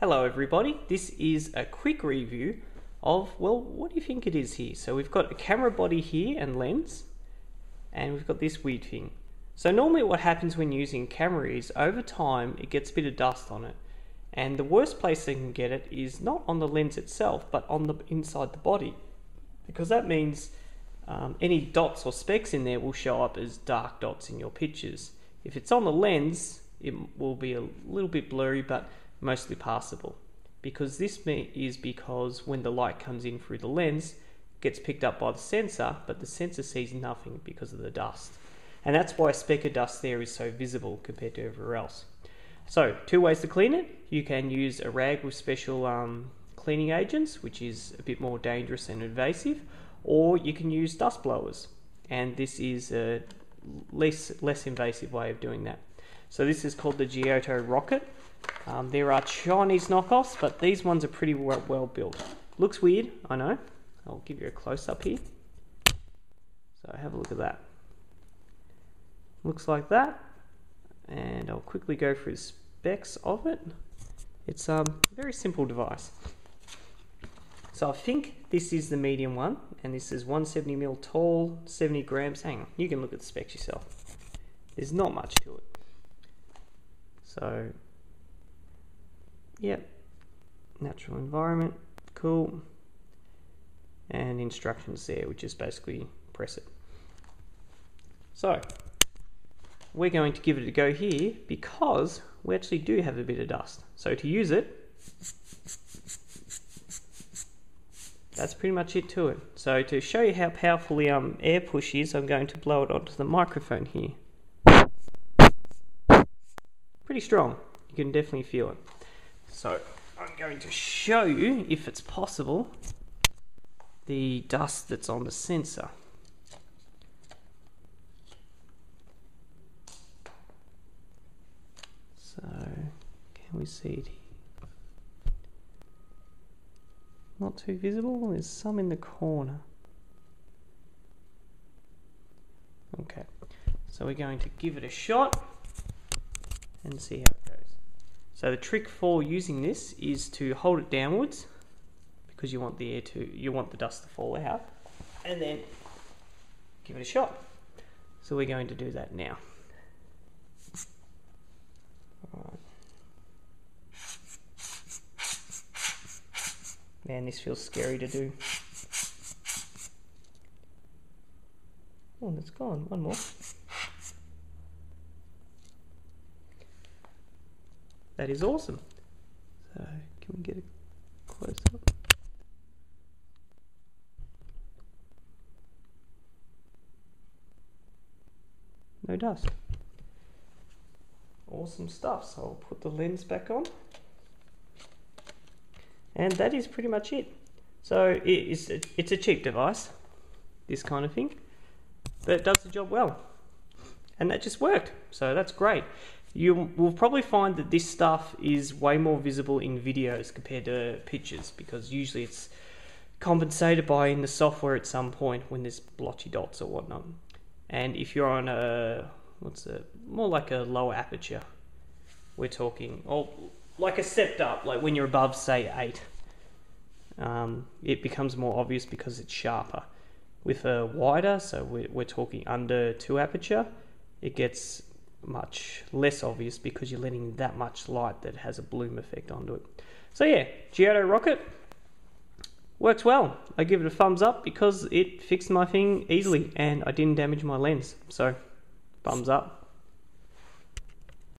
Hello everybody, this is a quick review of, well, what do you think it is here? So we've got a camera body here and lens, and we've got this weird thing. So normally what happens when using camera is, over time it gets a bit of dust on it. And the worst place they can get it is not on the lens itself, but on the inside the body. Because that means any dots or specks in there will show up as dark dots in your pictures. If it's on the lens, it will be a little bit blurry, but mostly passable, because this is because when the light comes in through the lens, it gets picked up by the sensor, but the sensor sees nothing because of the dust, and that's why a speck of dust there is so visible compared to everywhere else. So two ways to clean it. You can use a rag with special cleaning agents, which is a bit more dangerous and invasive, or you can use dust blowers, and this is a less invasive way of doing that. So this is called the Giotto Rocket. There are Chinese knockoffs, but these ones are pretty well built. Looks weird, I know. I'll give you a close-up here. So have a look at that. Looks like that. And I'll quickly go through the specs of it. It's a very simple device. So I think this is the medium one, and this is 170mm tall, 70 grams. Hang on, you can look at the specs yourself. There's not much to it. So, yep, natural environment, cool, and instructions there, which is basically press it. So, we're going to give it a go here because we actually do have a bit of dust. So to use it, that's pretty much it to it. So to show you how powerfully air push is, I'm going to blow it onto the microphone here. Pretty strong, you can definitely feel it. So I'm going to show you, if it's possible, the dust that's on the sensor. So can we see it here? Not too visible, there's some in the corner. Okay, so we're going to give it a shot and see how it goes. So the trick for using this is to hold it downwards, because you want the dust to fall out, and then give it a shot. So we're going to do that now. Alright. Man, this feels scary to do. Oh, it's gone. One more. That is awesome. So, can we get a close up? No dust. Awesome stuff. So I'll put the lens back on. And that is pretty much it. So it's a cheap device, this kind of thing, but it does the job well. And that just worked. So that's great. You will probably find that this stuff is way more visible in videos compared to pictures, because usually it's compensated by in the software at some point when there's blotchy dots or whatnot. And if you're on more like a lower aperture, we're talking, or like a stepped up, like when you're above, say, 8, it becomes more obvious because it's sharper. With a wider, so we're talking under 2 aperture, it gets much less obvious because you're letting that much light that has a bloom effect onto it. So yeah, Giotto Rocket works well. I give it a thumbs up because it fixed my thing easily and I didn't damage my lens. So thumbs up.